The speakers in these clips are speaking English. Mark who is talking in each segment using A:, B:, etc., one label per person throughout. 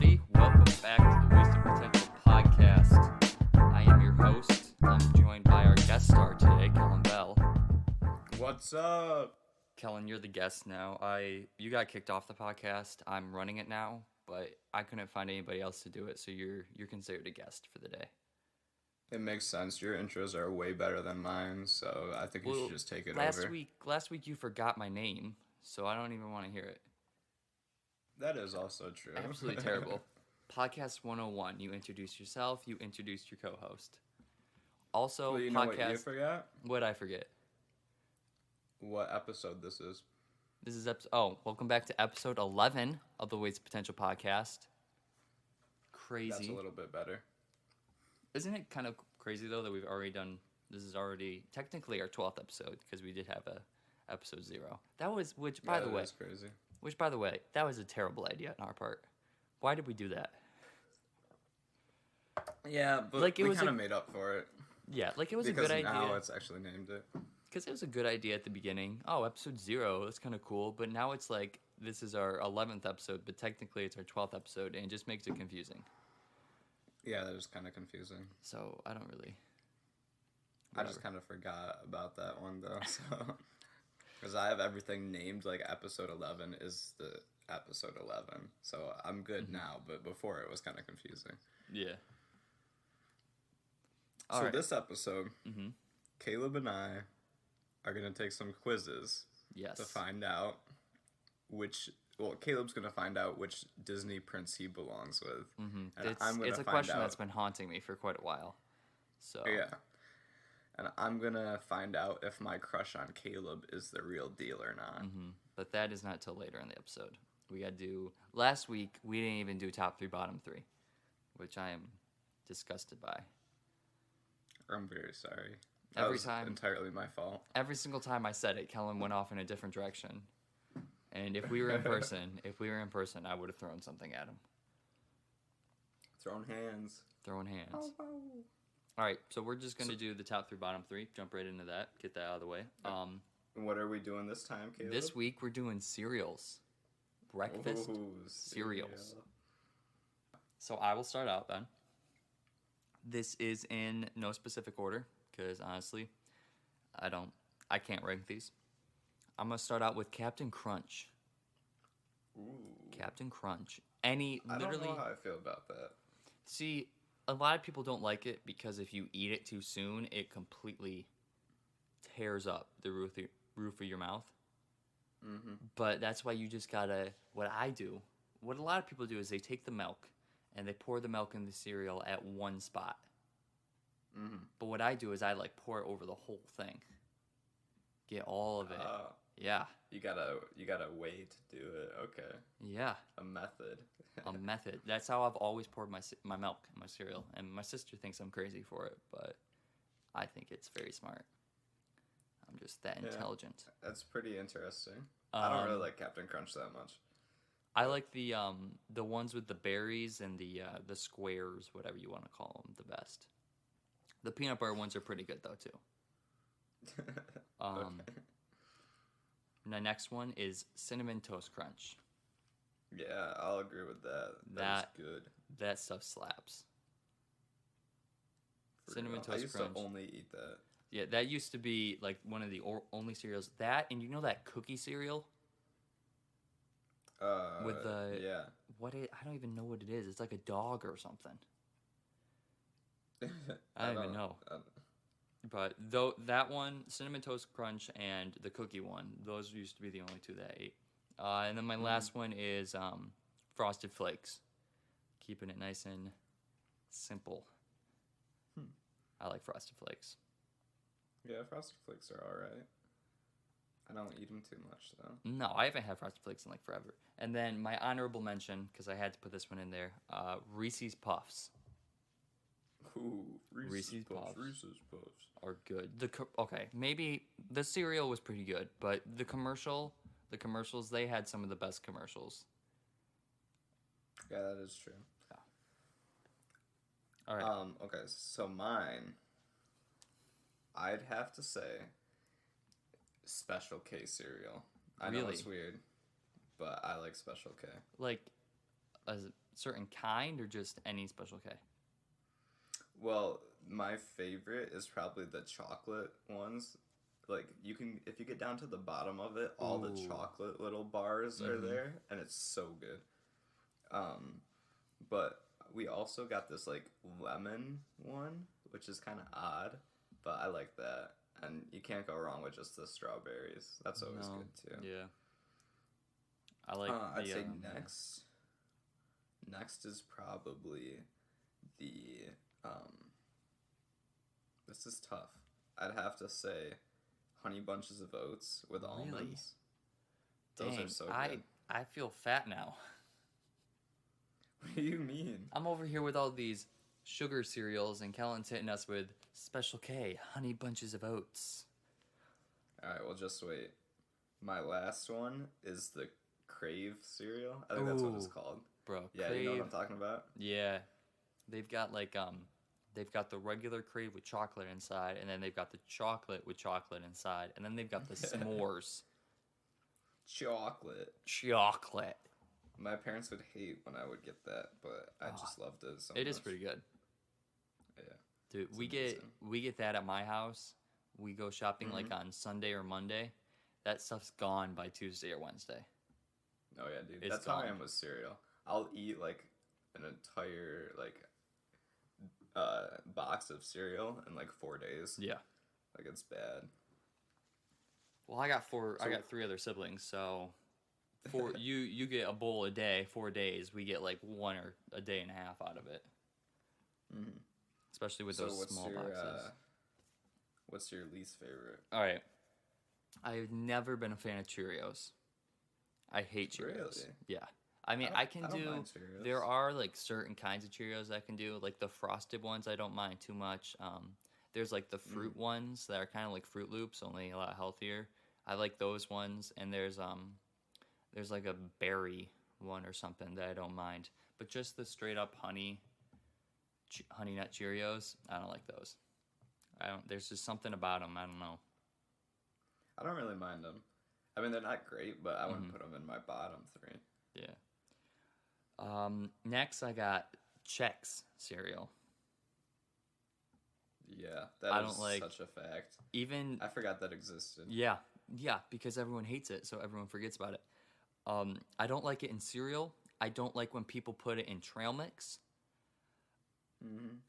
A: everybody. Welcome back to the Wasted Potential podcast. I am your host. I'm joined by our guest star today, Kellen Bell.
B: What's up?
A: Kellen, you're the guest now. You got kicked off the podcast. I'm running it now, but I couldn't find anybody else to do it, so you're considered a guest for the day.
B: It makes sense. Your intros are way better than mine, so I think you should just take it
A: last
B: over.
A: Last week you forgot my name, so I don't even want to hear it.
B: That is also true.
A: Absolutely terrible. Podcast 101. You introduce yourself. You introduced your co-host. Also,
B: well, you know
A: podcast.
B: What you forgot?
A: What'd I forget?
B: What episode this is?
A: This is welcome back to episode 11 of the Wasted Potential podcast. Crazy.
B: That's a little bit better.
A: Isn't it kind of crazy though that we've already done? This is already technically our 12th episode because we did have a episode 0. That was by the way.
B: That's crazy.
A: Which, by the way, that was a terrible idea on our part. Why did we do that?
B: Yeah, but
A: like,
B: we kind of made up for it.
A: Yeah, like it was a good idea.
B: Because now it's actually named it.
A: Because it was a good idea at the beginning. Oh, episode 0, that's kind of cool. But now it's like, this is our 11th episode, but technically it's our 12th episode, and it just makes it confusing.
B: Yeah, that was kind of confusing.
A: So, I don't really...
B: Whatever. I just kind of forgot about that one, though, so... Because I have everything named, like, episode 11 is the episode 11. So I'm good now, but before it was kind of confusing.
A: Yeah.
B: So this episode, Caleb and I are going to take some quizzes to find out Caleb's going to find out which Disney prince he belongs with.
A: And it's a question that's been haunting me for quite a while. So
B: yeah. And I'm going to find out if my crush on Caleb is the real deal or not.
A: But that is not till later in the episode. We got to do... Last week, we didn't even do top 3, bottom 3, which I am disgusted by.
B: I'm very sorry. That was entirely my fault.
A: Every single time I said it, Kellen went off in a different direction. And if we were in person, I would have thrown something at him.
B: Throwing hands.
A: Oh. All right, so we're just going to do the top 3, bottom 3. Jump right into that. Get that out of the way.
B: What are we doing this time, Caleb?
A: This week, we're doing cereals. Breakfast cereals. So I will start out then. This is in no specific order, because honestly, I can't rank these. I'm going to start out with Captain Crunch.
B: Ooh.
A: Captain Crunch.
B: I don't know how I feel about that.
A: See... A lot of people don't like it because if you eat it too soon, it completely tears up the roof of your mouth. But that's why you just gotta... What a lot of people do is they take the milk and they pour the milk in the cereal at one spot. But what I do is I pour it over the whole thing. Get all of it. Yeah.
B: You gotta wait to do it. Okay.
A: Yeah.
B: A method.
A: A method. That's how I've always poured my milk in my cereal. And my sister thinks I'm crazy for it, but I think it's very smart. I'm just that intelligent.
B: That's pretty interesting. I don't really like Captain Crunch that much.
A: I like the ones with the berries and the squares, whatever you want to call them, the best. The peanut butter ones are pretty good though too.
B: Okay.
A: The next one is Cinnamon Toast Crunch.
B: Yeah, I'll agree with that. That's good.
A: That stuff slaps. Cinnamon Toast Crunch.
B: I used to only eat that.
A: Yeah, that used to be one of the only cereals. That, and you know that cookie cereal? With the...
B: Yeah.
A: I don't even know what it is. It's like a dog or something. I don't even know. But that one, Cinnamon Toast Crunch, and the cookie one, those used to be the only two that I ate. And then my last one is Frosted Flakes. Keeping it nice and simple. I like Frosted Flakes.
B: Yeah, Frosted Flakes are alright. I don't eat them too much, though.
A: No, I haven't had Frosted Flakes in forever. And then my honorable mention, because I had to put this one in there, Reese's Puffs.
B: Ooh, Reese's Puffs
A: are good. Okay, maybe the cereal was pretty good, but the commercials, they had some of the best commercials.
B: Yeah, that is true.
A: Yeah. All right.
B: Okay, so mine, I'd have to say Special K cereal. I know it's weird, but I like Special K.
A: Like certain kind or just any Special K?
B: Well, my favorite is probably the chocolate ones. Like you can, if you get down to the bottom of it, all the
A: Ooh.
B: chocolate little bars are there, and it's so good. But we also got this like lemon one, which is kind of odd, but I like that. And you can't go wrong with just the strawberries. That's always
A: No.
B: good too.
A: Yeah. I like
B: I'd say
A: yeah.
B: next is probably the this is tough. I'd have to say honey bunches of oats with
A: Really?
B: almonds. Those
A: Dang,
B: are so good.
A: I feel fat now.
B: What do you mean?
A: I'm over here with all these sugar cereals, and Kellen's hitting us with Special K, honey bunches of oats.
B: All right, well just wait. My last one is the Crave cereal. I think that's what it's
A: Ooh.
B: called.
A: Bro,
B: Yeah,
A: Crave.
B: you know what I'm talking about?
A: Yeah. They've got like they've got the regular Crave with chocolate inside, and then they've got the chocolate with chocolate inside, and then they've got the s'mores
B: Chocolate.
A: chocolate.
B: My parents would hate when I would get that, but I just loved it so much.
A: It is pretty good.
B: Yeah.
A: Dude,
B: It's
A: we
B: amazing.
A: get that at my house. We go shopping like on Sunday or Monday. That stuff's gone by Tuesday or Wednesday.
B: Oh yeah, dude.
A: It's
B: That's how I
A: gone.
B: am with cereal. I'll eat like an entire like box of cereal in like 4 days.
A: Yeah.
B: Like it's bad.
A: Well, I got 3 other siblings, so you get a bowl a day, 4 days. We get like one or a day and a half out of it.
B: Mm-hmm.
A: Especially with those small boxes.
B: What's your least favorite?
A: All right. I've never been a fan of Cheerios. I hate Cheerios.
B: Really?
A: Yeah. I mean, I can
B: don't
A: do.
B: mind Cheerios.
A: There are like certain kinds of Cheerios I can do, like the frosted ones. I don't mind too much. There's like the fruit ones that are kind of like Fruit Loops, only a lot healthier. I like those ones, and there's like a berry one or something that I don't mind. But just the straight up honey nut Cheerios, I don't like those. I don't. There's just something about them. I don't know.
B: I don't really mind them. I mean, they're not great, but I wouldn't put them in my bottom 3.
A: Yeah. Next, I got Chex cereal.
B: Yeah,
A: I
B: that is
A: don't like-
B: such a fact.
A: Even
B: I forgot that existed.
A: yeah, because everyone hates it, so everyone forgets about it. I don't like it in cereal. I don't like when people put it in trail mix.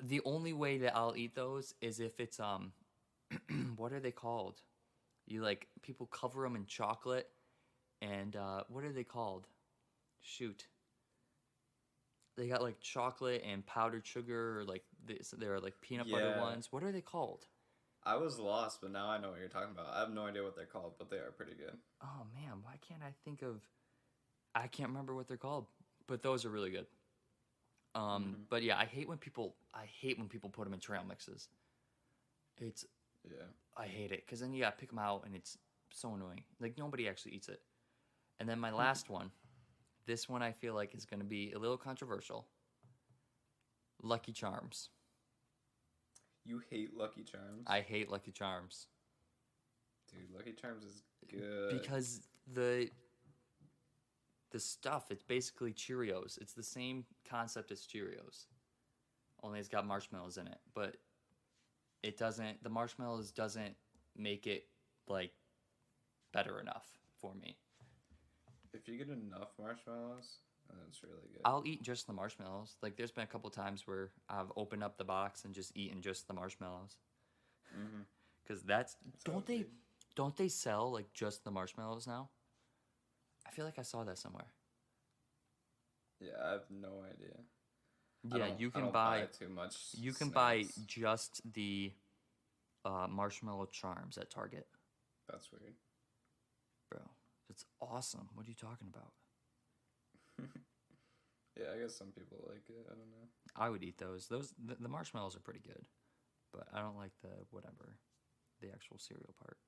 A: The only way that I'll eat those is if it's what are they called? You like people cover them in chocolate, and what are they called? Shoot. They got like chocolate and powdered sugar, or like they're like peanut butter
B: Yeah.
A: ones. What are they called?
B: I was lost, but now I know what you're talking about. I have no idea what they're called, but they are pretty good.
A: Oh man, why can't I think of? I can't remember what they're called, but those are really good. But yeah, I hate when people put them in trail mixes. It's
B: Yeah.
A: I hate it because then you gotta pick them out, and it's so annoying. Like nobody actually eats it. And then my last one, this one I feel like is gonna be a little controversial. Lucky Charms.
B: You hate Lucky Charms?
A: I hate Lucky Charms
B: Dude, Lucky Charms is good.
A: because the stuff, it's basically Cheerios. It's the same concept as Cheerios, only it's got marshmallows in it. But the marshmallows doesn't make it like better enough for me.
B: If you get enough marshmallows, that's really good.
A: I'll eat just the marshmallows. Like there's been a couple times where I've opened up the box and just eaten just the marshmallows. Because don't they sell like just the marshmallows now? I feel like I saw that somewhere.
B: Yeah, I have no idea.
A: Yeah, you
B: I
A: can
B: don't
A: buy
B: too much.
A: you can buy
B: snacks.
A: just the marshmallow charms at Target,
B: That's weird.
A: bro. It's awesome. What are you talking about?
B: Yeah, I guess some people like it. I don't know.
A: I would eat those. The marshmallows are pretty good, but I don't like the actual cereal part.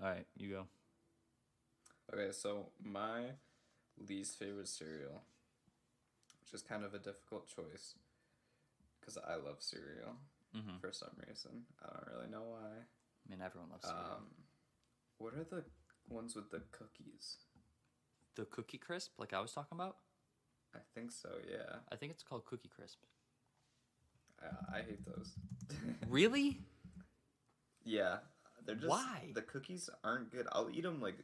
A: All right, you go.
B: Okay, so my least favorite cereal, which is kind of a difficult choice, because I love cereal for some reason. I don't really know why.
A: I mean, everyone loves cereal.
B: What are the ones with the cookies?
A: the Cookie Crisp, like I was talking about?
B: I think so, yeah.
A: I think it's called Cookie Crisp.
B: I hate those.
A: Really?
B: Yeah. They're just...
A: Why?
B: The cookies aren't good. I'll eat them, like,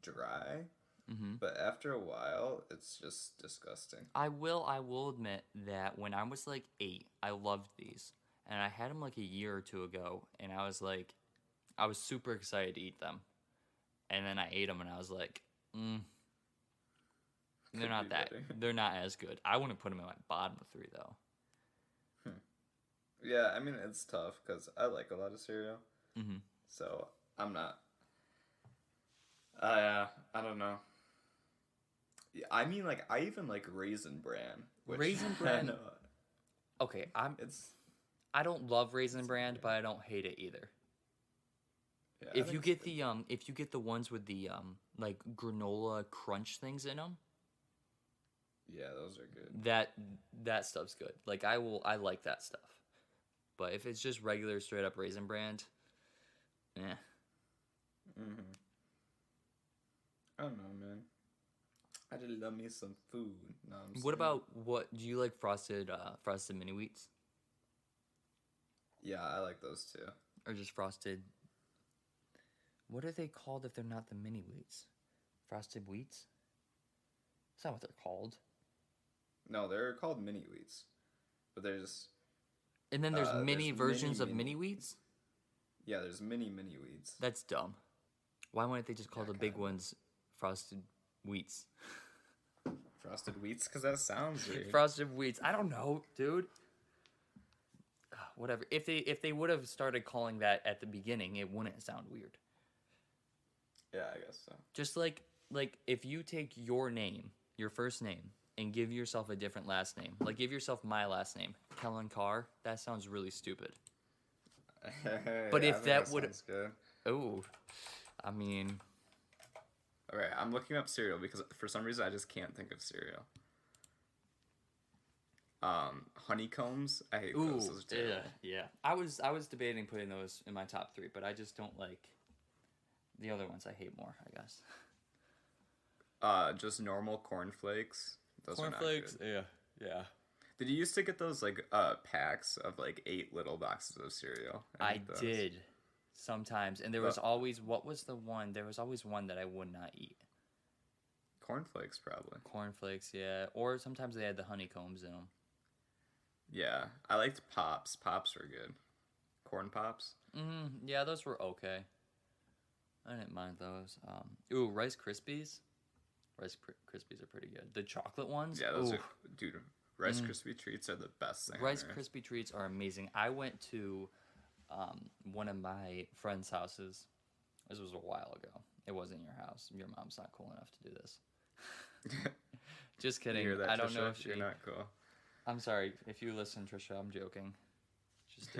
B: dry.
A: Mm-hmm.
B: But after a while, it's just disgusting.
A: I will admit that when I was like 8, I loved these. And I had them like a year or two ago, and I was super excited to eat them. And then I ate them, and I was like, they're not that. They're not as good. I wouldn't put them in my bottom 3 though.
B: Yeah, I mean, it's tough because I like a lot of cereal.
A: Mm-hmm.
B: So I'm not. I don't know. Yeah, I mean, like I even like Raisin Bran.
A: Raisin Bran. Okay,
B: It's.
A: I don't love Raisin Bran, but I don't hate it either.
B: Yeah,
A: If you get the ones with the like granola crunch things in them,
B: yeah, those are good.
A: that stuff's good. Like I like that stuff. But if it's just regular straight up Raisin Bran,
B: Mm-hmm. I don't know, man. I just love me some food. No,
A: what do you like frosted mini wheats?
B: Yeah, I like those too.
A: Or just frosted? What are they called if they're not the mini wheats? Frosted wheats? That's not what they're called.
B: No, they're called mini wheats, but they're just.
A: And then there's mini versions of mini wheats?
B: Yeah, there's mini wheats.
A: That's dumb. Why wouldn't they just call the big
B: kinda.
A: ones frosted wheats?
B: Frosted wheats? Because that sounds weird.
A: Frosted wheats. I don't know, dude. Whatever. If they would have started calling that at the beginning, it wouldn't sound weird.
B: Yeah, I guess so.
A: Just like if you take your name, your first name, and give yourself a different last name. Like give yourself my last name, Kellen Carr. That sounds really stupid. But
B: yeah,
A: if that would,
B: good.
A: Oh, I mean.
B: Okay, I'm looking up cereal because for some reason I just can't think of cereal. Honeycombs, I hate those. Those are terrible.
A: Yeah. I was debating putting those in my top 3, but I just don't like the other ones. I hate more, I guess.
B: Just normal cornflakes. Those
A: Cornflakes,
B: are not
A: good. Yeah.
B: Did you used to get those like packs of like 8 little boxes of cereal?
A: I did sometimes, and there was always what was the one? There was always one that I would not eat.
B: Cornflakes, probably.
A: Cornflakes, yeah. Or sometimes they had the honeycombs in them.
B: Yeah, I liked Pops. Pops were good. Corn Pops.
A: Yeah, those were okay. I didn't mind those. Rice Krispies. Rice Krispies are pretty good. The chocolate ones.
B: Yeah, those are, dude. Rice Krispie treats are the best thing.
A: Rice Krispie treats are amazing. I went to one of my friends' houses. This was a while ago. It wasn't your house. Your mom's not cool enough to do this. Just kidding.
B: You hear that,
A: I don't
B: Trisha?
A: know if she.
B: You're not cool.
A: I'm sorry if you listen, Trisha. I'm joking. Just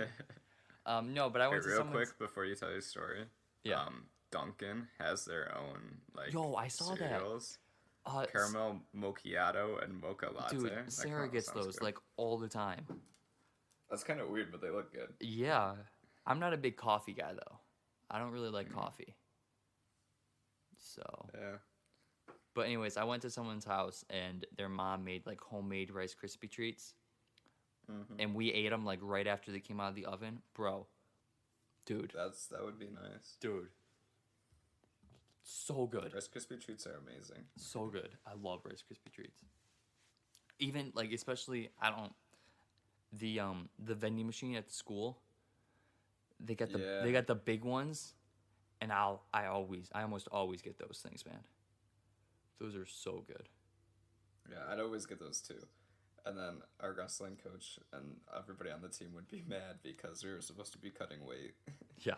A: no, but I went to
B: real
A: someone's...
B: quick before you tell your story.
A: Yeah.
B: Dunkin' has their own like.
A: Yo, I saw
B: cereals.
A: that.
B: Caramel macchiato and mocha latte.
A: Dude, Sarah gets those
B: good.
A: like all the time.
B: That's kind of weird, but they look good.
A: Yeah, I'm not a big coffee guy though. I don't really like coffee. So.
B: Yeah.
A: But anyways, I went to someone's house and their mom made like homemade Rice Krispie treats, and we ate them like right after they came out of the oven, bro. Dude.
B: That would be nice.
A: Dude. So good.
B: Rice Krispie treats are amazing.
A: So good. I love Rice Krispie treats. Even like especially the vending machine at the school. They got the big ones, and I almost always get those things, man. Those are so good.
B: Yeah, I'd always get those too. And then our wrestling coach and everybody on the team would be mad because we were supposed to be cutting weight.
A: Yeah.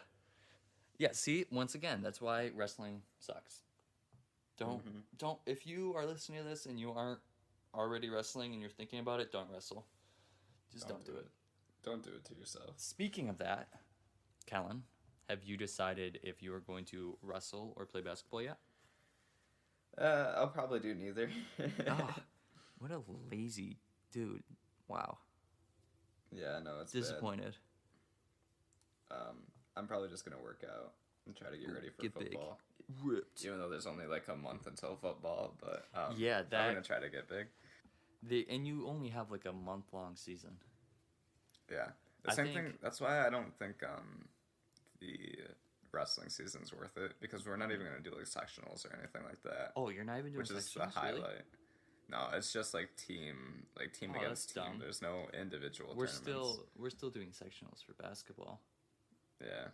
A: Yeah, see, once again, that's why wrestling sucks. Don't if you are listening to this and you aren't already wrestling and you're thinking about it, don't wrestle. Just don't do it.
B: Don't do it to yourself.
A: Speaking of that, Kellen, have you decided if you are going to wrestle or play basketball yet?
B: I'll probably do neither.
A: What a lazy dude. Wow.
B: Yeah, no, it's
A: disappointed.
B: bad. I'm probably just gonna work out. and try to get ready for
A: Get
B: football.
A: big. Ripped.
B: Even though there's only like a month until football, but
A: yeah,
B: I'm gonna try to get big.
A: And you only have like a month-long season.
B: Yeah, the same thing. That's why I don't think the wrestling season's worth it, because we're not even gonna do like sectionals or anything like that.
A: Oh, you're not even doing sectionals?
B: Which is the highlight. Really? No, it's just like team against team.
A: Dumb.
B: There's no individual.
A: We're still doing sectionals for basketball.
B: Yeah.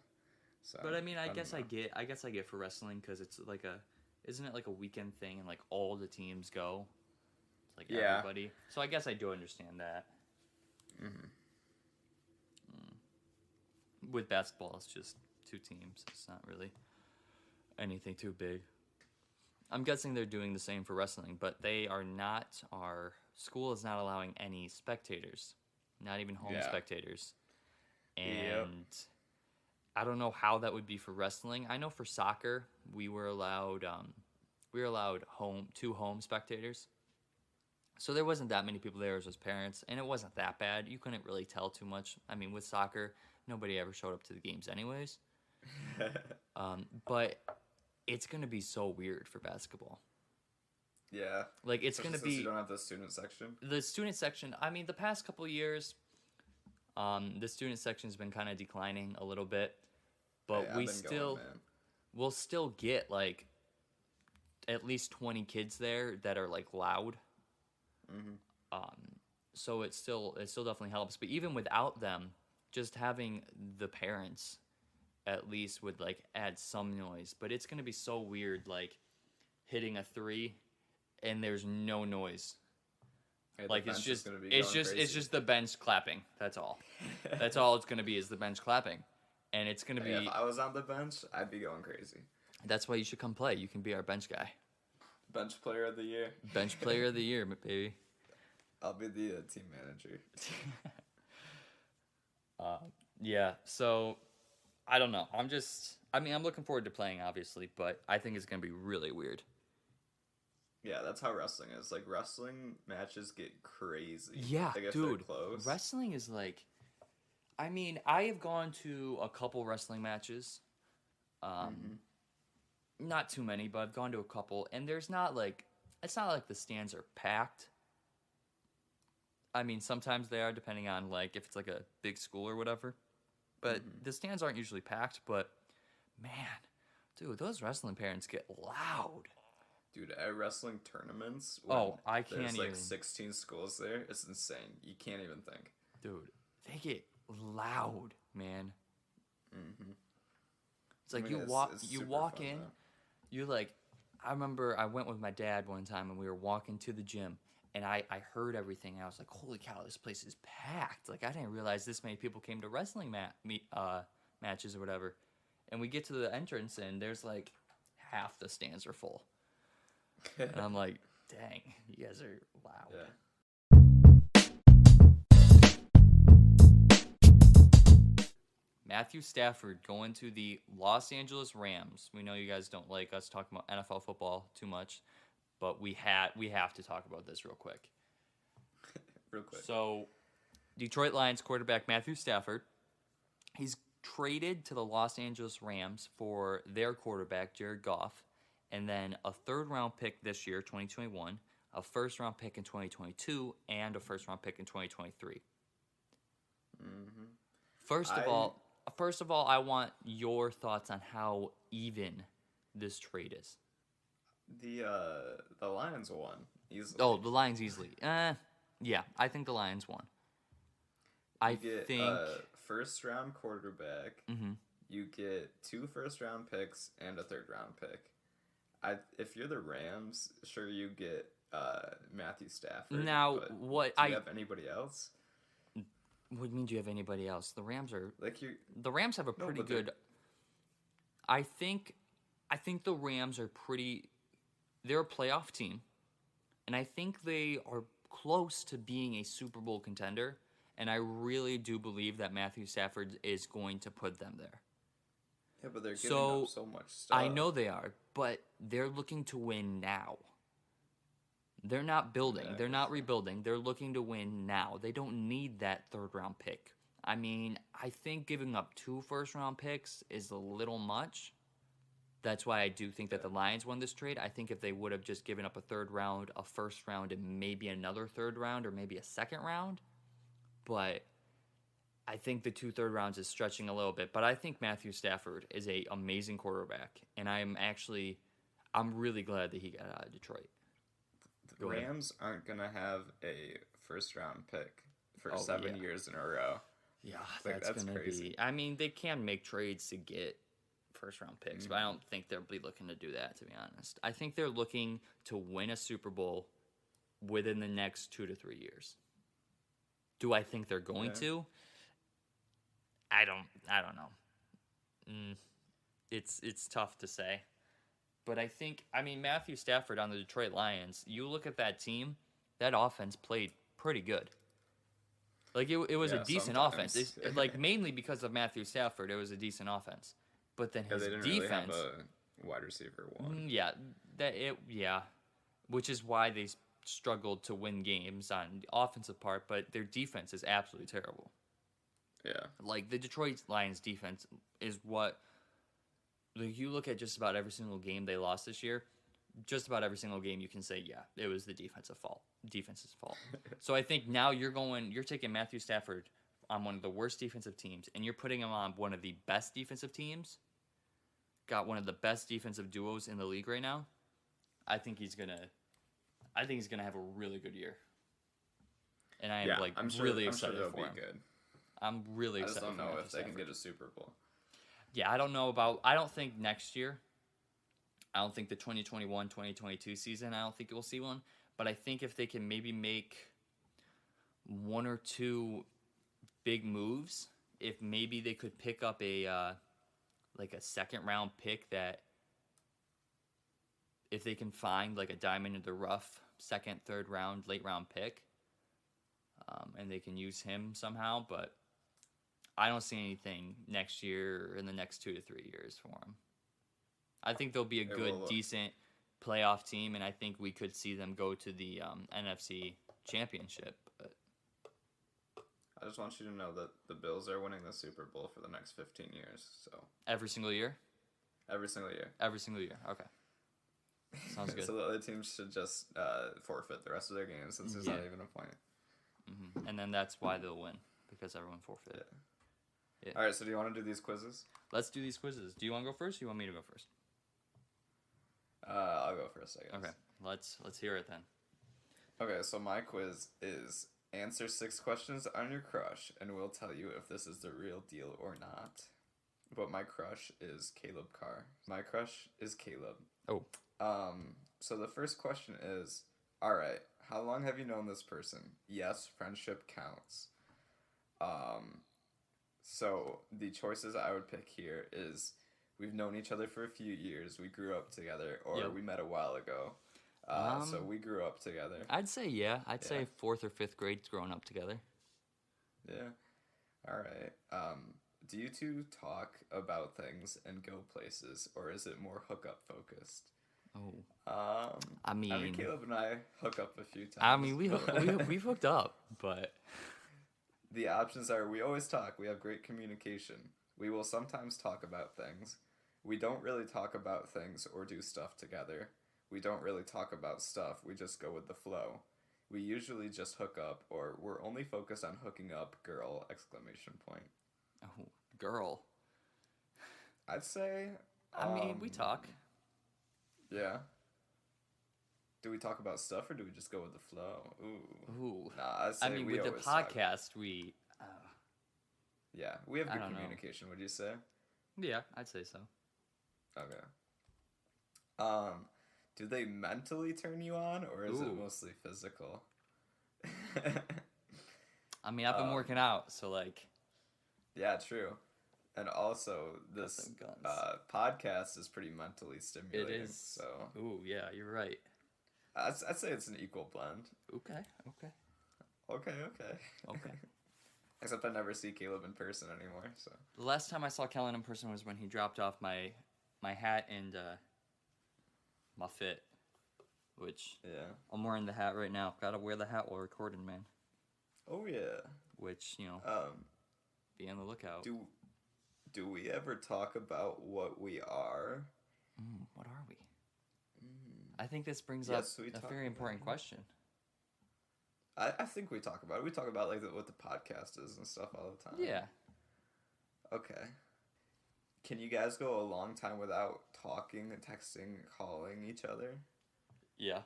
B: So,
A: but I mean, I guess I get for wrestling, because it's like isn't it like a weekend thing, and like all the teams go, it's like everybody. So I guess I do understand that.
B: Mm-hmm.
A: With basketball, it's just 2 teams. It's not really anything too big. I'm guessing they're doing the same for wrestling, but they are not. Our school is not allowing any spectators, not even home spectators. And I don't know how that would be for wrestling. I know for soccer, we were allowed 2 home spectators. So there wasn't that many people there as parents, and it wasn't that bad. You couldn't really tell too much. I mean, with soccer, nobody ever showed up to the games anyways. But it's going to be so weird for basketball.
B: Yeah.
A: Like, it's going to be...
B: you don't have the student section?
A: The student section, I mean, the past couple years, the student section's been kind of declining a little bit. But we'll still get, like, at least 20 kids there that are, like, loud.
B: Mm-hmm.
A: So it still definitely helps. But even without them, just having the parents at least would like add some noise. But it's gonna be so weird, like hitting a 3 and there's no noise.
B: Hey,
A: like it's just the bench clapping. That's all. That's all it's gonna be, is the bench clapping. And it's gonna be.
B: If I was on the bench, I'd be going crazy.
A: That's why you should come play. You can be our bench guy.
B: Bench player of the year.
A: Bench player of the year, baby.
B: I'll be the team manager.
A: Yeah, so I don't know. I'm looking forward to playing, obviously, but I think it's going to be really weird.
B: Yeah, that's how wrestling is. Like, wrestling matches get crazy.
A: Yeah,
B: like, if
A: dude.
B: they're close.
A: Wrestling is like... I mean, I have gone to a couple wrestling matches. Not too many, but I've gone to a couple, and there's not like... It's not like the stands are packed. I mean, sometimes they are, depending on, like, if it's, like, a big school or whatever. But the stands aren't usually packed, but, man, dude, those wrestling parents get loud.
B: Dude, at wrestling tournaments,
A: I can't even...
B: There's, like, 16 schools there. It's insane. You can't even think.
A: Dude, they get loud, man.
B: Mm-hmm.
A: It's like, you walk in, you, like... I remember I went with my dad one time, and we were walking to the gym. And I heard everything, and I was like, holy cow, this place is packed. Like, I didn't realize this many people came to wrestling matches or whatever. And we get to the entrance, and there's, like, half the stands are full. And I'm like, dang, you guys are loud.
B: Yeah.
A: Matthew Stafford going to the Los Angeles Rams. We know you guys don't like us talking about NFL football too much. But we have to talk about this real quick.
B: Real quick.
A: So, Detroit Lions quarterback Matthew Stafford, he's traded to the Los Angeles Rams for their quarterback, Jared Goff, and then a 3rd-round pick this year, 2021, a 1st-round pick in 2022, and a 1st-round pick in 2023.
B: Mm-hmm.
A: First of all, I want your thoughts on how even this trade is.
B: The Lions won easily.
A: Oh, the Lions easily. Yeah, I think the Lions won.
B: You get a 1st-round quarterback.
A: Mm-hmm.
B: You get 2 1st-round picks and a 3rd-round pick. If you're the Rams, sure, you get Matthew Stafford.
A: Now,
B: do you have anybody else?
A: What do you mean? Do you have anybody else? The Rams are
B: the
A: Rams have a pretty good. I think the Rams are pretty. They're a playoff team, and I think they are close to being a Super Bowl contender, and I really do believe that Matthew Stafford is going to put them there.
B: Yeah, but they're giving up so much stuff.
A: I know they are, but they're looking to win now. They're not building. They're not rebuilding. They're looking to win now. They don't need that 3rd-round pick. I mean, I think giving up 2 1st-round picks is a little much. That's why I do think that the Lions won this trade. I think if they would have just given up a third round, a first round, and maybe another third round, or maybe a second round, but I think the 2 third rounds is stretching a little bit. But I think Matthew Stafford is a amazing quarterback, and I'm really glad that he got out of Detroit.
B: The Rams aren't gonna have a first round pick for 7 years in a row.
A: Yeah, like, that's gonna crazy. Be. I mean, they can make trades to get first round picks, but I don't think they'll be looking to do that, to be honest. I think they're looking to win a Super Bowl within the next 2 to 3 years. Do I think they're going to? I don't know. It's tough to say. But I mean, Matthew Stafford on the Detroit Lions, you look at that team, that offense played pretty good. Like, it was a decent offense. Like, mainly because of Matthew Stafford, it was a decent offense. But then his defense... really have
B: a wide receiver one.
A: Which is why they struggled to win games on the offensive part, but their defense is absolutely terrible.
B: Yeah.
A: Like, the Detroit Lions defense is what... Like, you look at just about every single game they lost this year, just about every single game you can say, yeah, it was the defense's fault. So I think now you're taking Matthew Stafford on one of the worst defensive teams, and you're putting him on one of the best defensive teams, got one of the best defensive duos in the league right now. I think he's gonna have a really good year. And I am really excited for him. Good. I'm really excited.
B: I just don't know if they can get a Super Bowl.
A: Yeah, I don't think next year. I don't think the 2021-2022 season, I don't think we'll see one. But I think if they can maybe make 1 or 2 big moves, if maybe they could pick up a second round pick, that if they can find like a diamond in the rough, second, third round, late round pick, and they can use him somehow, but I don't see anything next year or in the next 2 to 3 years for him. I think they'll be a good, decent playoff team, and I think we could see them go to the NFC Championship. But
B: I just want you to know that the Bills are winning the Super Bowl for the next 15 years. So
A: every single year?
B: Every single year.
A: Every single year. Okay. Sounds good.
B: So the other teams should just forfeit the rest of their games since there's not even a point.
A: Mm-hmm. And then that's why they'll win, because everyone forfeited.
B: Yeah. All right, so do you want to do these quizzes?
A: Let's do these quizzes. Do you want to go first, or do you want me to go first?
B: I'll go first, I guess.
A: Okay, let's hear it then.
B: Okay, so my quiz is answer 6 questions on your crush, and we'll tell you if this is the real deal or not. But my crush is Caleb Carr. My crush is Caleb.
A: Oh.
B: So the first question is, all right, how long have you known this person? Yes, friendship counts. So the choices I would pick here is we've known each other for a few years, we grew up together, or we met a while ago. So we grew up together.
A: I'd say I'd say 4th or 5th grade growing up together.
B: Yeah. All right. Do you two talk about things and go places, or is it more hookup focused?
A: Oh.
B: I mean, Caleb and I hook up a few times.
A: I mean, we've hooked up, but
B: the options are: we always talk. We have great communication. We will sometimes talk about things. We don't really talk about things or do stuff together. We don't really talk about stuff. We just go with the flow. We usually just hook up, or we're only focused on hooking up. Girl! !
A: Oh, girl.
B: I'd say.
A: I mean, we talk.
B: Yeah. Do we talk about stuff, or do we just go with the flow? Ooh. Nah, I'd say
A: I mean, with the podcast, we...
B: yeah, we have good communication, would you say?
A: Yeah, I'd say so.
B: Okay. Do they mentally turn you on, or is it mostly physical?
A: I mean, I've been working out, so like...
B: Yeah, true. And also, this podcast is pretty mentally stimulating.
A: It is.
B: So.
A: Ooh, yeah, you're right.
B: I'd say it's an equal blend.
A: Okay.
B: Except I never see Caleb in person anymore. So
A: the last time I saw Kellen in person was when he dropped off my hat and my fit, which I'm wearing the hat right now. Gotta wear the hat while recording, man.
B: Oh yeah.
A: Which be on the lookout.
B: Do we ever talk about what we are?
A: What are we? I think this brings up a very important question.
B: I think we talk about it. We talk about like what the podcast is and stuff all the time.
A: Yeah.
B: Okay. Can you guys go a long time without talking, texting, calling each other?
A: Yeah.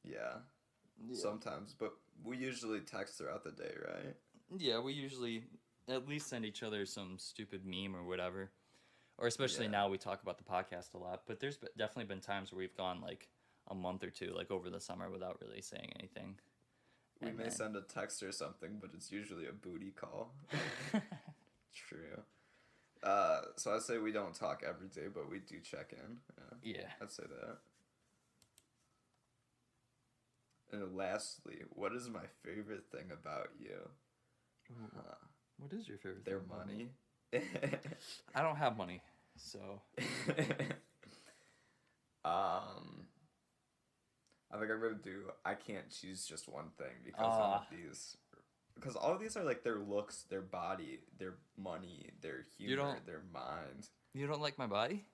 B: Yeah. Sometimes, but we usually text throughout the day, right?
A: Yeah, we usually at least send each other some stupid meme or whatever. Or especially now we talk about the podcast a lot. But there's definitely been times where we've gone like a month or two, like over the summer, without really saying anything.
B: We may send a text or something, but it's usually a booty call. True. So I'd say we don't talk every day, but we do check in.
A: Yeah.
B: I'd say that. And lastly, what is my favorite thing about you?
A: What is your favorite
B: thing? Their money.
A: I don't have money, so.
B: I think I'm gonna do. I can't choose just one thing because all of these. Because all of these are like their looks, their body, their money, their humor, their mind.
A: You don't like my body?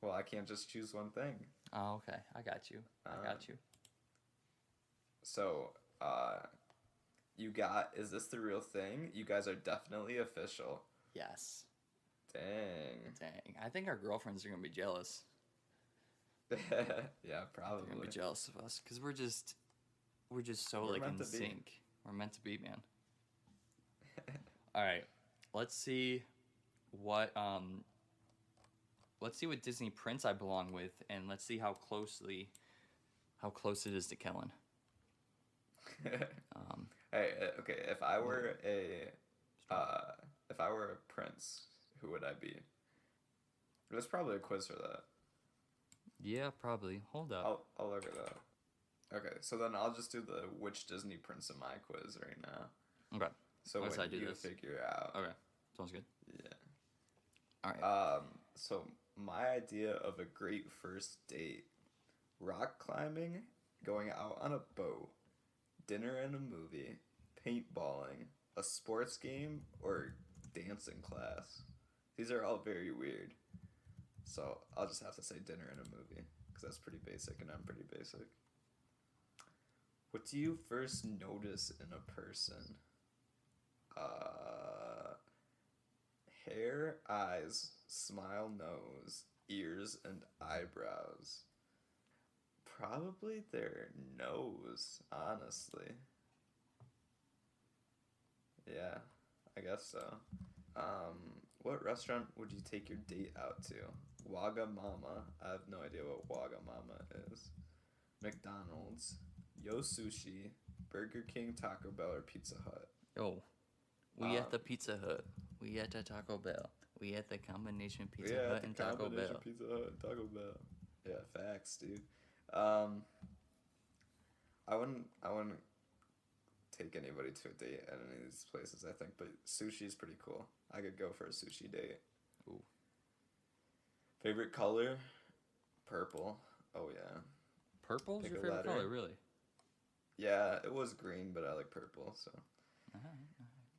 B: Well, I can't just choose one thing.
A: Oh, okay. I got you.
B: So, is this the real thing? You guys are definitely official.
A: Yes.
B: Dang.
A: I think our girlfriends are going to be jealous.
B: Yeah, probably.
A: They're going to be jealous of us because we're just so like in sync. We're meant to be, man. All right. Let's see what Disney prince I belong with, and let's see how close it is to Kellen.
B: Hey, okay. If I were a prince, who would I be? There's probably a quiz for that.
A: Yeah, probably. Hold up.
B: I'll look it up. Okay, so then I'll just do the which Disney prince am I quiz right now.
A: Okay.
B: So when you figure out.
A: Okay. Sounds good.
B: Yeah.
A: All right.
B: So my idea of a great first date: rock climbing, going out on a boat, dinner and a movie, paintballing, a sports game, or dancing class. These are all very weird. So I'll just have to say dinner and a movie because that's pretty basic and I'm pretty basic. What do you first notice in a person? Hair, eyes, smile, nose, ears, and eyebrows. Probably their nose, honestly. Yeah, I guess so. What restaurant would you take your date out to? Wagamama. I have no idea what Wagamama is. McDonald's. Yo Sushi, Burger King, Taco Bell, or Pizza Hut?
A: Oh, we at the Pizza Hut. We at the Taco Bell. We at the combination Pizza Hut and Taco Bell.
B: Pizza Hut and Taco Bell. Yeah, facts, dude. I wouldn't take anybody to a date at any of these places, I think, but sushi is pretty cool. I could go for a sushi date.
A: Ooh.
B: Favorite color? Purple. Oh, yeah.
A: Purple's your favorite color, really?
B: Yeah, it was green, but I like purple, so.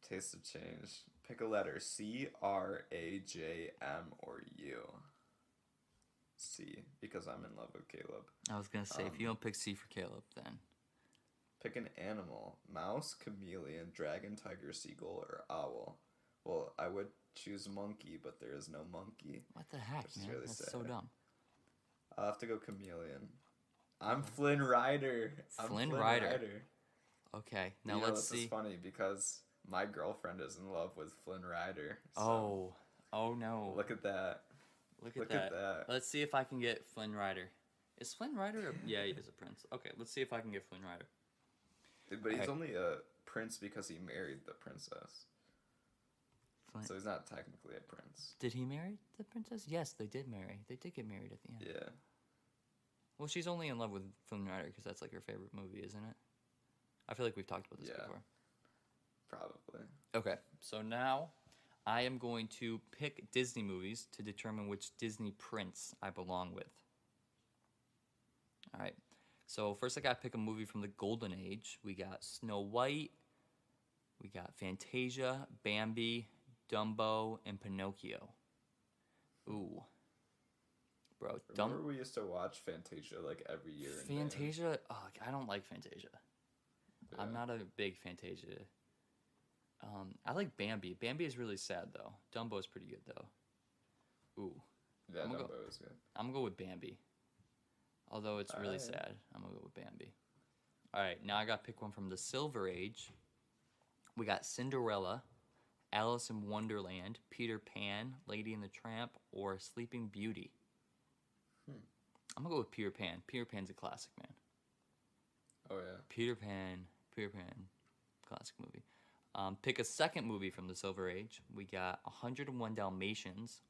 B: Taste of change. Pick a letter. C, R, A, J, M, or U. C, because I'm in love with Caleb.
A: I was going to say, if you don't pick C for Caleb, then.
B: Pick an animal. Mouse, chameleon, dragon, tiger, seagull, or owl. Well, I would choose monkey, but there is no monkey.
A: What the heck, man? Really That's sad. So dumb.
B: I'll have to go chameleon. I'm Flynn Rider.
A: Flynn Rider. Okay, now let's see.
B: This is funny because my girlfriend is in love with Flynn Rider. So
A: oh no!
B: Look at that.
A: Look at that. Let's see if I can get Flynn Rider. Is Flynn Rider? Yeah, he is a prince. Okay, let's see if I can get Flynn Rider.
B: But he's only a prince because he married the princess. Flynn. So he's not technically a prince.
A: Did he marry the princess? Yes, they did marry. They did get married at the end.
B: Yeah.
A: Well, she's only in love with Flynn Rider because that's like her favorite movie, isn't it? I feel like we've talked about this before.
B: Probably.
A: Okay, so now I am going to pick Disney movies to determine which Disney prince I belong with. All right, so first I got to pick a movie from the Golden Age. We got Snow White, we got Fantasia, Bambi, Dumbo, and Pinocchio. Ooh, bro,
B: Remember we used to watch Fantasia like every year.
A: Fantasia. Oh, I don't like Fantasia.
B: Yeah.
A: I'm not a big Fantasia. I like Bambi. Bambi is really sad though. Dumbo is pretty good though. Ooh,
B: Yeah, Dumbo is good.
A: I'm gonna go with Bambi. Although it's really sad, I'm gonna go with Bambi. All right, now I gotta pick one from the Silver Age. We got Cinderella, Alice in Wonderland, Peter Pan, Lady and the Tramp, or Sleeping Beauty. I'm gonna go with Peter Pan. Peter Pan's a classic, man.
B: Oh yeah.
A: Peter Pan, classic movie. Pick a second movie from the Silver Age. We got 101 Dalmatians,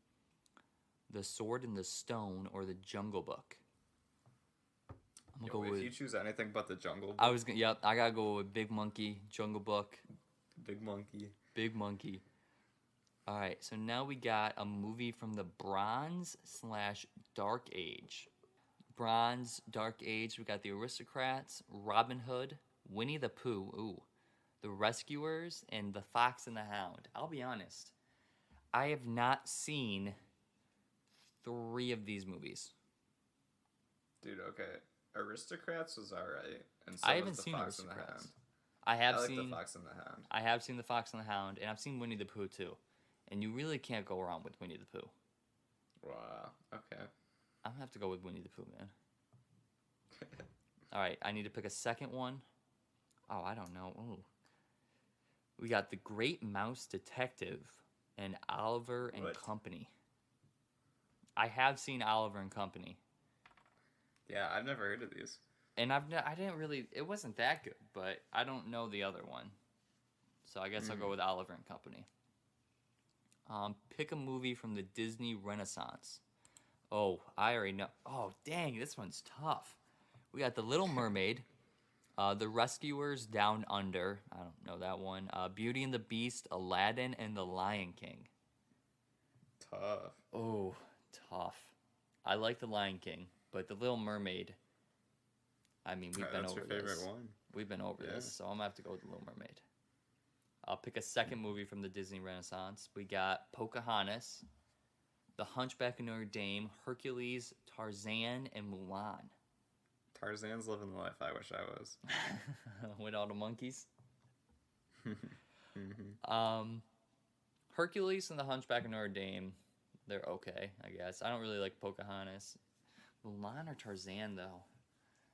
A: The Sword and the Stone, or The Jungle Book. I'm gonna go with.
B: If you choose anything but The Jungle Book.
A: I gotta go with Big Monkey, Jungle Book.
B: Big Monkey.
A: Big Monkey. All right, so now we got a movie from the Bronze/Dark Age. Bronze, Dark Age. We got The Aristocrats, Robin Hood, Winnie the Pooh, The Rescuers, and The Fox and the Hound. I'll be honest, I have not seen 3 of these movies.
B: Dude, okay. Aristocrats was alright, and so
A: I haven't
B: was The
A: seen
B: Fox and the
A: Aristocrats.
B: Hound.
A: I
B: like
A: seen
B: The Fox and the Hound.
A: I have seen The Fox and the Hound, and I've seen Winnie the Pooh too. And you really can't go wrong with Winnie the Pooh.
B: Wow. Okay.
A: I'm gonna have to go with Winnie the Pooh, man. All right, I need to pick a second one. Oh, I don't know. Ooh. We got The Great Mouse Detective and Oliver and Company. I have seen Oliver and Company.
B: Yeah, I've never heard of these.
A: And I didn't really. It wasn't that good, but I don't know the other one, so I guess I'll go with Oliver and Company. Pick a movie from the Disney Renaissance. Oh, I already know. Oh, dang, this one's tough. We got The Little Mermaid, The Rescuers, Down Under. I don't know that one. Beauty and the Beast, Aladdin, and The Lion King.
B: Tough.
A: Oh, tough. I like The Lion King, but The Little Mermaid. I mean, we've been over this. That's your favorite one. We've been over this, so I'm gonna have to go with The Little Mermaid. I'll pick a second movie from the Disney Renaissance. We got Pocahontas, The Hunchback of Notre Dame, Hercules, Tarzan, and Mulan.
B: Tarzan's living the life I wish I was.
A: With all the monkeys. Hercules and The Hunchback of Notre Dame, they're okay, I guess. I don't really like Pocahontas. Mulan or Tarzan, though?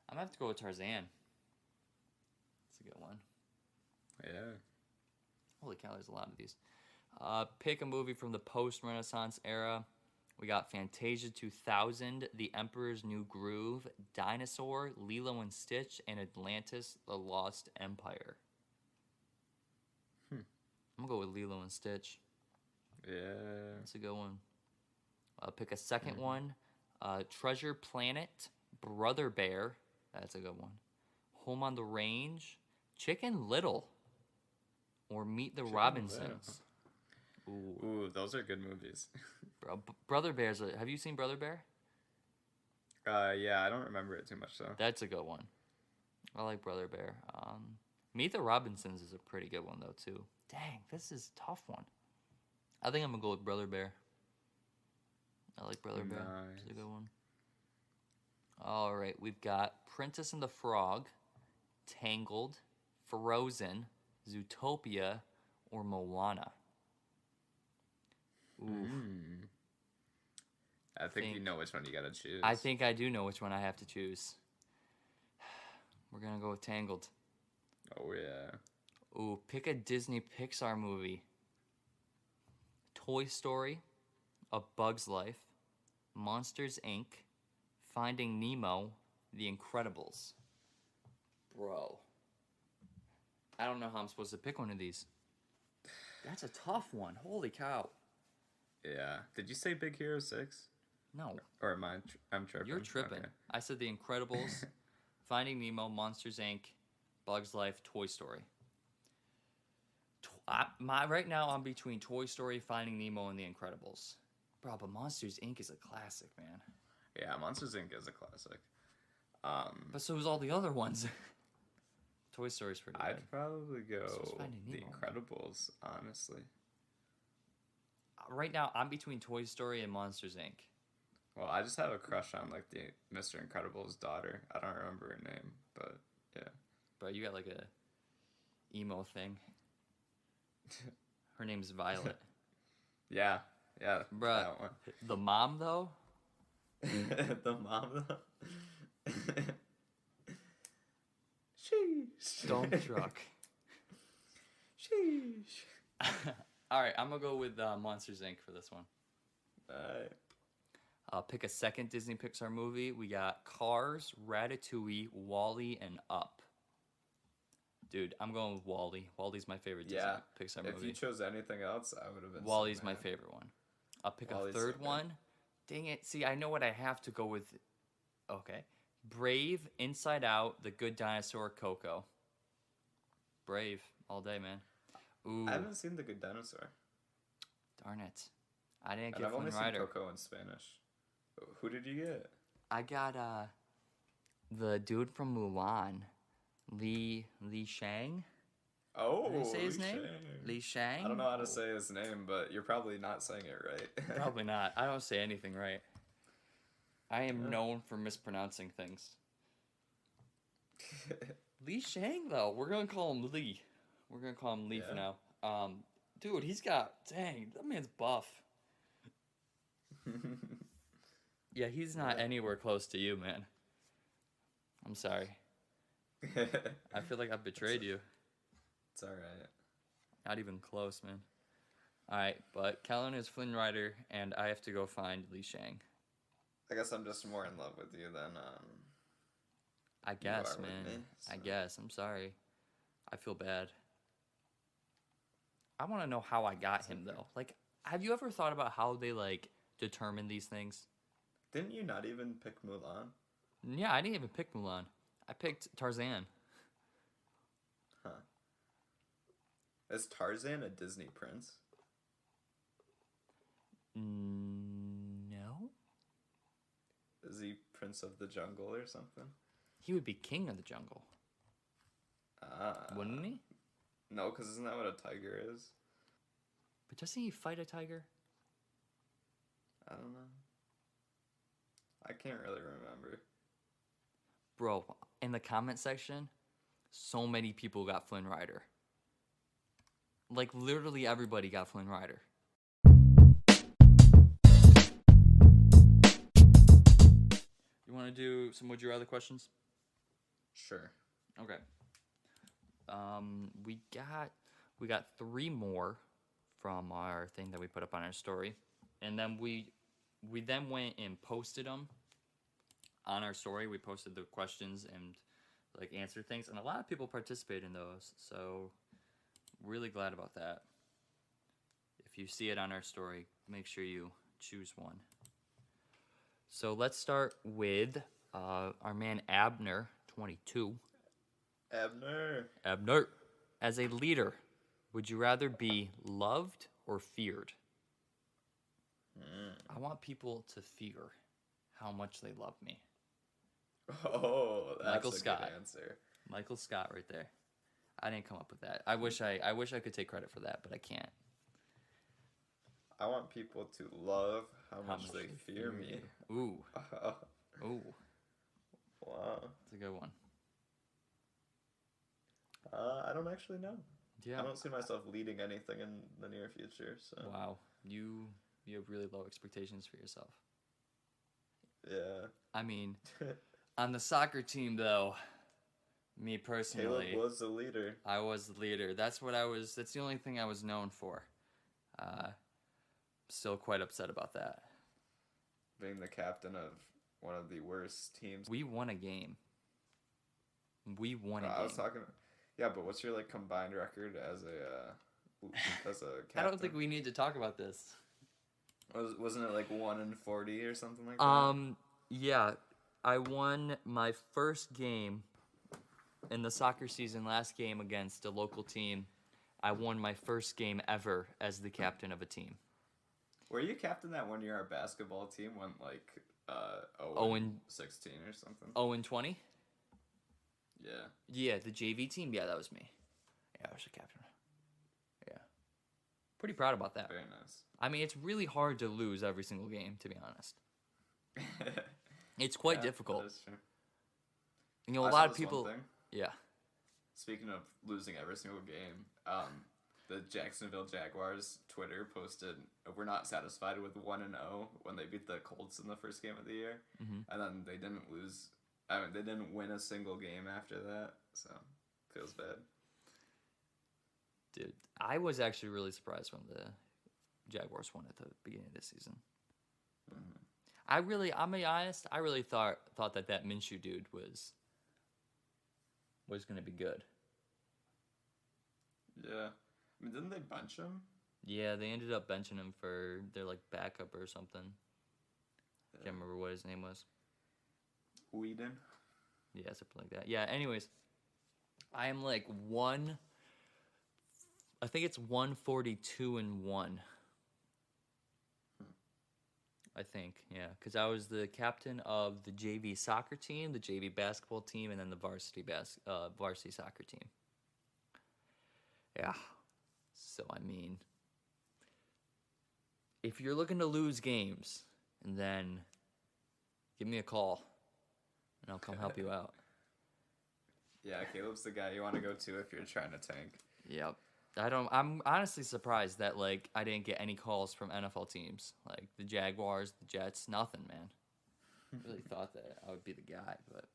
A: I'm gonna have to go with Tarzan. That's a good one.
B: Yeah.
A: Holy cow, there's a lot of these. Pick a movie from the post-Renaissance era. We got Fantasia 2000, The Emperor's New Groove, Dinosaur, Lilo and Stitch, and Atlantis, The Lost Empire. I'm gonna go with Lilo and Stitch.
B: Yeah.
A: That's a good one. Pick a second one. Treasure Planet, Brother Bear. That's a good one. Home on the Range, Chicken Little, or Meet the Robinsons.
B: Ooh, those are good movies.
A: Bro, Brother Bear's. Have you seen Brother Bear?
B: Yeah, I don't remember it too much though.
A: That's a good one. I like Brother Bear. Meet the Robinsons is a pretty good one though too. Dang, this is a tough one. I think I'm gonna go with Brother Bear. I like Brother Bear.
B: Nice.
A: It's a good one. All right, we've got Princess and the Frog, Tangled, Frozen, Zootopia, or Moana. Ooh.
B: I think you know which one you gotta choose.
A: I think I do know which one I have to choose. We're gonna go with Tangled.
B: Oh yeah.
A: Ooh, pick a Disney Pixar movie. Toy Story, A Bug's Life, Monsters, Inc., Finding Nemo, The Incredibles. Bro. I don't know how I'm supposed to pick one of these. That's a tough one. Holy cow.
B: Yeah. Did you say Big Hero 6?
A: No.
B: Or am I'm tripping?
A: You're tripping. Okay. I said The Incredibles, Finding Nemo, Monsters, Inc., Bug's Life, Toy Story. Right now, I'm between Toy Story, Finding Nemo, and The Incredibles. Bro, but Monsters, Inc. is a classic, man.
B: Yeah, Monsters, Inc. is a classic.
A: But so is all the other ones. Toy Story's pretty good.
B: I'd probably go
A: So
B: The Incredibles, honestly.
A: right now I'm between Toy Story and Monsters Inc.
B: Well, I just have a crush on like the Mr. Incredible's daughter. I don't remember her name, but yeah.
A: Bro, you got like a emo thing. Her name's Violet.
B: Yeah,
A: Bruh,
B: that one.
A: the mom though?
B: The mom though. Sheesh.
A: Dump truck.
B: Sheesh.
A: All right, I'm gonna go with Monsters Inc. for this one.
B: Alright.
A: Pick a second Disney Pixar movie. We got Cars, Ratatouille, Wall-E, and Up. Dude, I'm going with Wall-E. Wall-E's my favorite Disney Pixar movie.
B: If you chose anything else, I would have been.
A: Wall-E's my favorite one. I'll pick
B: Wall-E's
A: a third
B: so good.
A: one. Dang it. See, I know what I have to go with. Okay. Brave, Inside Out, The Good Dinosaur, Coco. Brave all day, man. Ooh,
B: I haven't seen The Good Dinosaur.
A: darn it. I didn't
B: And
A: get
B: I've only
A: Flynn
B: seen
A: Rider.
B: Coco in Spanish. Who did you get?
A: I got the dude from Mulan, Li Shang.
B: Oh,
A: Did I say his
B: Li
A: name?
B: Shang.
A: Li Shang?
B: I don't know how to say his name, but you're probably not saying it right.
A: Probably not. I don't say anything right. I am known for mispronouncing things. Li Shang, though. We're going to call him Li. We're going to call him Li for now. Dude, he's got... Dang, that man's buff. Yeah, he's not anywhere close to you, man. I'm sorry. I feel like I've betrayed you.
B: It's alright.
A: Not even close, man. Alright, but Kellen is Flynn Rider, and I have to go find Li Shang.
B: I guess I'm just more in love with you than
A: I guess,
B: are with
A: man.
B: me,
A: I
B: so.
A: guess. I'm sorry. I feel bad. I want to know how I got him, though. Like, have you ever thought about how they, like, determine these things?
B: Didn't you not even pick Mulan?
A: Yeah, I didn't even pick Mulan. I picked Tarzan.
B: Huh. Is Tarzan a Disney prince?
A: No.
B: Is he Prince of the Jungle or something?
A: He would be king of the jungle,
B: Ah.
A: wouldn't he?
B: No, because isn't that what a tiger is?
A: But doesn't he fight a tiger?
B: I don't know. I can't really remember.
A: Bro, in the comment section, so many people got Flynn Rider. Like, literally everybody got Flynn Rider. You want to do some Would You Rather questions?
B: Sure.
A: Okay. We got 3 more from our thing that we put up on our story, and then we then went and posted them on our story. We posted the questions and like answered things, and a lot of people participated in those. So really glad about that. If you see it on our story, make sure you choose one. So let's start with our man Abner, 22.
B: Abner.
A: As a leader, would you rather be loved or feared? I want people to fear how much they love me.
B: Oh, that's
A: Michael
B: a
A: Scott.
B: good answer.
A: Michael Scott right there. I didn't come up with that. I wish I could take credit for that, but I can't.
B: I want people to love how much they fear me.
A: Ooh. Ooh.
B: Wow.
A: That's a good one.
B: I don't actually know.
A: Yeah.
B: I don't see myself leading anything in the near future. So.
A: Wow. You have really low expectations for yourself.
B: Yeah.
A: I mean, on the soccer team though, me personally,
B: Caleb was the leader.
A: I was the leader. That's the only thing I was known for. Still quite upset about that.
B: Being the captain of one of the worst teams.
A: We won a game. We won a game.
B: I was talking. Yeah, but what's your like combined record as a captain?
A: I don't think we need to talk about this.
B: Wasn't it like 1-40 or something like that?
A: Yeah, I won my first game in the soccer season. Last game against a local team, I won my first game ever as the captain of a team.
B: Were you captain that one year our basketball team went like 16 or something?
A: 0-20?
B: Yeah.
A: Yeah, the JV team. Yeah, that was me. Yeah, I was the captain. Yeah. pretty proud about that.
B: Very nice.
A: I mean, it's really hard to lose every single game, to be honest. It's quite difficult.
B: That is true.
A: You know, a lot of people. Yeah.
B: Speaking of losing every single game, the Jacksonville Jaguars Twitter posted, "We're not satisfied with 1-0" when they beat the Colts in the first game of the year, and then they didn't lose. I mean, they didn't win a single game after that, so feels bad.
A: Dude, I was actually really surprised when the Jaguars won at the beginning of this season. I'm gonna be honest, I really thought that Minshew dude was gonna be good.
B: Yeah. I mean, didn't they bench him?
A: Yeah, they ended up benching him for their like backup or something. Yeah. Can't remember what his name was.
B: Whedon?
A: Yeah, something like that. Yeah, anyways. I am like I think it's 142-1. I think, yeah, because I was the captain of the JV soccer team, the JV basketball team, and then the varsity soccer team. Yeah. So, I mean, if you're looking to lose games, and then give me a call, and I'll come help you out.
B: Yeah, Caleb's the guy you want to go to if you're trying to tank.
A: Yep. I'm honestly surprised that, like, I didn't get any calls from NFL teams. Like, the Jaguars, the Jets, nothing, man. I really thought that I would be the guy, but...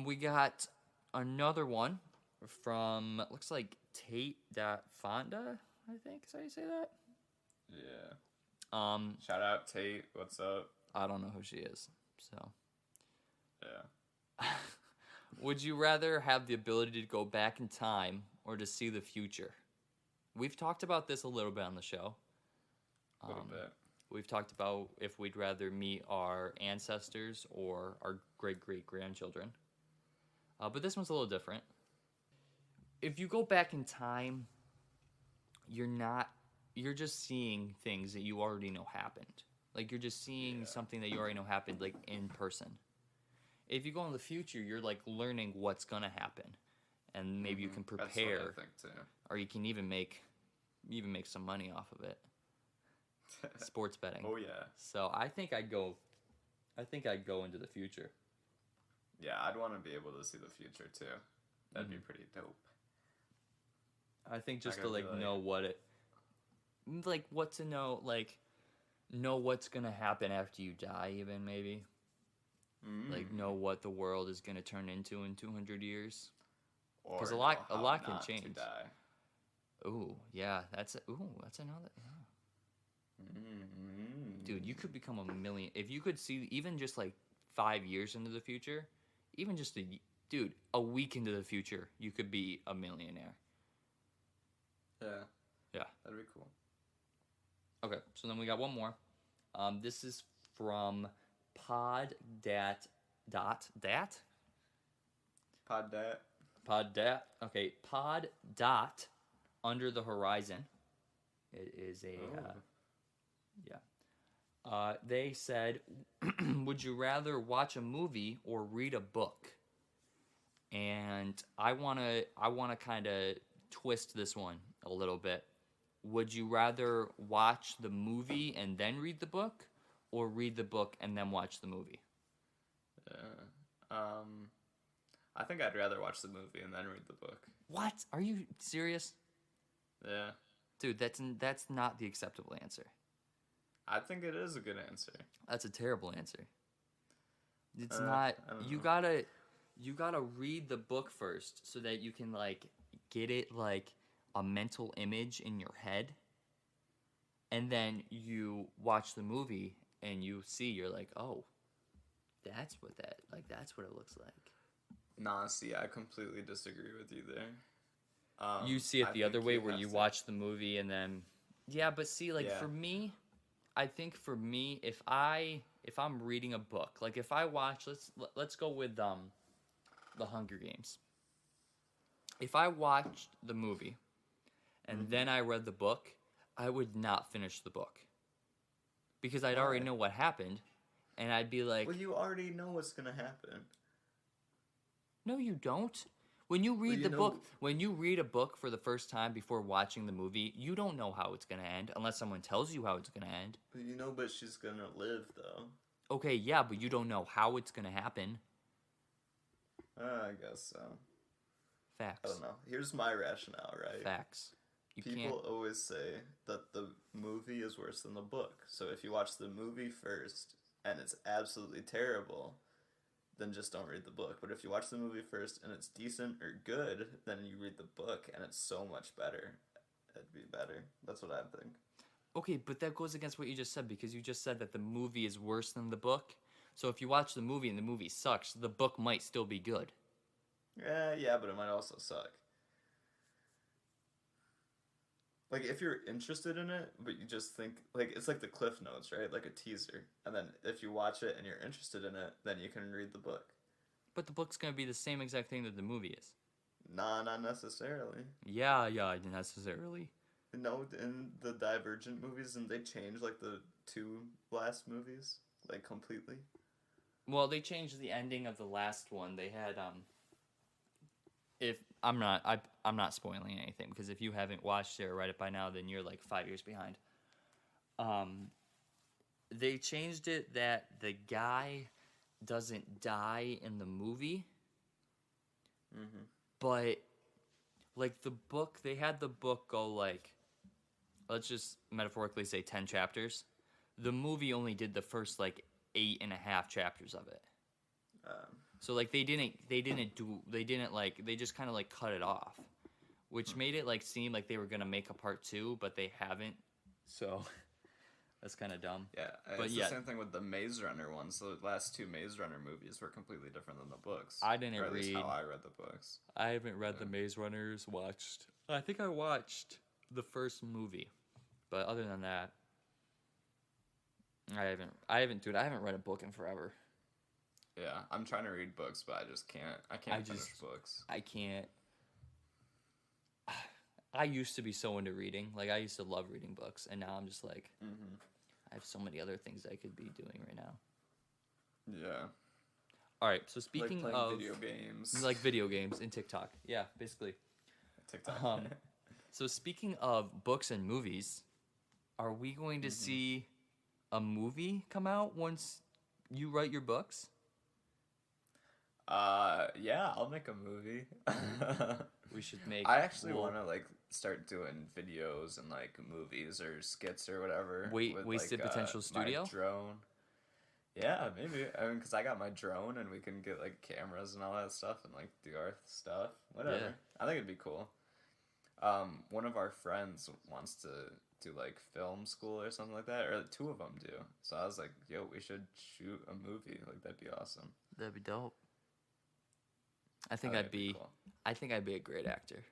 A: we got another one from, looks like Tate.Fonda, I think. Is that how you say that?
B: Yeah. Shout out Tate. What's up?
A: I don't know who she is, so...
B: Yeah.
A: Would you rather have the ability to go back in time or to see the future? We've talked about this a little bit on the show.
B: A little bit.
A: We've talked about if we'd rather meet our ancestors or our great-great-grandchildren. But this one's a little different. If you go back in time, you're just seeing things that you already know happened. Like, you're just seeing something that you already know happened, like, in person. If you go in the future, you're like learning what's gonna happen, and maybe you can prepare.
B: That's what I think too.
A: Or you can even make some money off of it. Sports betting.
B: Oh yeah.
A: So I think I'd go into the future.
B: Yeah, I'd want to be able to see the future too. That'd be pretty dope.
A: I think just to like know what it, like what to know, like know what's gonna happen after you die, even maybe. Like know what the world is gonna turn into in 200 years, because a lot can change. Ooh, yeah, that's another. Yeah. Dude, you could become a million if you could see even just like 5 years into the future, even just a week into the future, you could be a millionaire. Yeah,
B: that'd be cool.
A: Okay, so then we got one more. This is from Poddat. Okay, Pod dot under the horizon. It is a they said, would you rather watch a movie or read a book? And I wanna kind of twist this one a little bit. Would you rather watch the movie and then read the book, or read the book and then watch the movie?
B: I think I'd rather watch the movie and then read the book.
A: What? Are you serious?
B: Yeah.
A: Dude, that's not the acceptable answer.
B: I think it is a good answer.
A: That's a terrible answer. It's not. You gotta read the book first so that you can like get it like a mental image in your head, and then you watch the movie and you're like, oh, that's what it looks like.
B: Nah, see, I completely disagree with you there.
A: You see it the other way where you watch the movie and then... Yeah, but see, like, for me, I think for me, if I'm reading a book, like, if I watch... Let's go with The Hunger Games. If I watched the movie and then I read the book, I would not finish the book. Because I'd already know what happened, and I'd be like...
B: Well, you already know what's gonna happen.
A: No, you don't. When you read when you read a book for the first time before watching the movie, you don't know how it's going to end unless someone tells you how it's going to end.
B: But she's going to live, though.
A: Okay, yeah, but you don't know how it's going to happen.
B: I guess so.
A: Facts.
B: I don't know. Here's my rationale, right?
A: Facts.
B: People always say that the movie is worse than the book. So if you watch the movie first and it's absolutely terrible, then just don't read the book. But if you watch the movie first and it's decent or good, then you read the book and it's so much better. It'd be better. That's what I think.
A: Okay, but that goes against what you just said, because you just said that the movie is worse than the book. So if you watch the movie and the movie sucks, the book might still be good.
B: Yeah, but it might also suck. Like, if you're interested in it, but you just think, like, it's like the Cliff Notes, right? Like a teaser. And then if you watch it and you're interested in it, then you can read the book.
A: But the book's going to be the same exact thing that the movie is.
B: Nah, not necessarily.
A: Yeah, necessarily.
B: No, in the Divergent movies, and they changed, like, the 2 last movies, like, completely.
A: Well, they changed the ending of the last one. They had, if I'm not spoiling anything, because if you haven't watched it or read it by now, then you're like 5 years behind. They changed it that the guy doesn't die in the movie, but like the book, they had the book go like, let's just metaphorically say 10 chapters. The movie only did the first like 8.5 chapters of it. So like they just kind of like cut it off, which made it like seem like they were gonna make a part 2, but they haven't. So that's kind of dumb.
B: Yeah, it's the same thing with the Maze Runner ones. The last 2 Maze Runner movies were completely different than the books.
A: I didn't
B: or at least
A: read.
B: how I read the books.
A: I haven't read the Maze Runners. I think I watched the first movie, but other than that, I haven't read a book in forever.
B: Yeah, I'm trying to read books, but I just can't. I can't finish books.
A: I can't. I used to be so into reading. Like, I used to love reading books, and now I'm just like, I have so many other things I could be doing right now.
B: Yeah.
A: All right, so speaking
B: like
A: of...
B: video games.
A: Like video games and TikTok. Yeah, basically.
B: TikTok.
A: So speaking of books and movies, are we going to see a movie come out once you write your books?
B: Yeah, I'll make a movie.
A: We should make...
B: I actually want to, like, start doing videos and, like, movies or skits or whatever.
A: Wasted
B: like,
A: Potential Studio?
B: My drone. Yeah, maybe. I mean, because I got my drone and we can get, like, cameras and all that stuff and, like, do our stuff. Whatever.
A: Yeah.
B: I think it'd be cool. One of our friends wants to do, like, film school or something like that. Or 2 of them do. So I was like, yo, we should shoot a movie. Like, that'd be awesome.
A: That'd be dope. I think I'd be a great actor.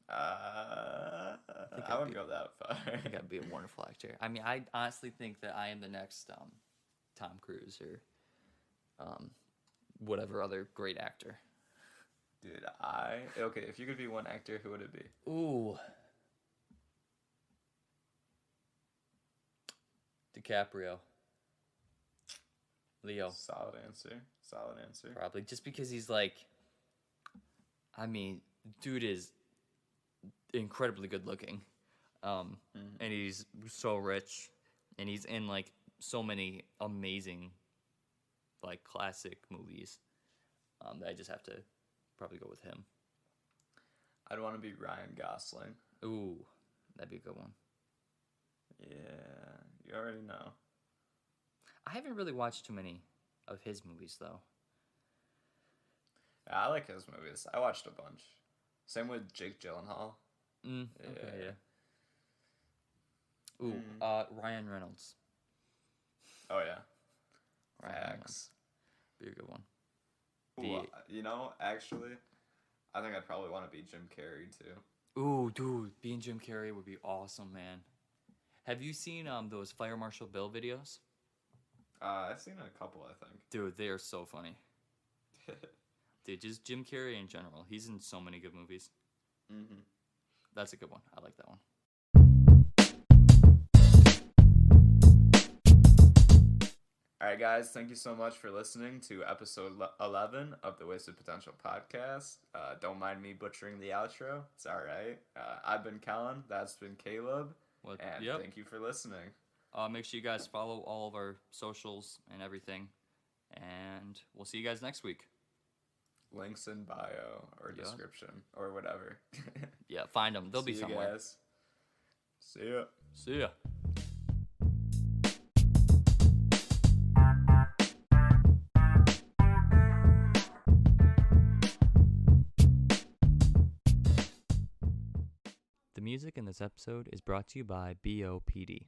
B: I wouldn't go that far.
A: I think I'd be a wonderful actor. I mean, I honestly think that I am the next Tom Cruise or whatever other great actor.
B: Dude, okay, if you could be one actor, who would it be?
A: Ooh. DiCaprio. Leo.
B: Solid answer.
A: Probably. Just because he's like... I mean, dude is incredibly good looking. And he's so rich. And he's in, like, so many amazing, like, classic movies. That I just have to probably go with him.
B: I'd want to be Ryan Gosling.
A: Ooh, that'd be a good one.
B: Yeah, you already know.
A: I haven't really watched too many of his movies, though.
B: Yeah, I like his movies. I watched a bunch. Same with Jake Gyllenhaal.
A: Okay, yeah. Ooh, Ryan Reynolds.
B: Oh, yeah.
A: Ryan Reynolds. Be a good one.
B: Ooh, actually, I think I'd probably want to be Jim Carrey, too.
A: Ooh, dude, being Jim Carrey would be awesome, man. Have you seen those Fire Marshal Bill videos?
B: I've seen a couple, I think.
A: Dude, they are so funny. Dude, just Jim Carrey in general. He's in so many good movies. That's a good one. I like that one.
B: All right, guys. Thank you so much for listening to episode 11 of the Wasted Potential podcast. Don't mind me butchering the outro. It's all right. I've been Kellen. That's been Caleb. And thank you for listening.
A: Make sure you guys follow all of our socials and everything. And we'll see you guys next week.
B: Links in bio or description or whatever.
A: Yeah, find them. They'll be somewhere.
B: Guys. See ya.
A: See ya. The music in this episode is brought to you by BOPD.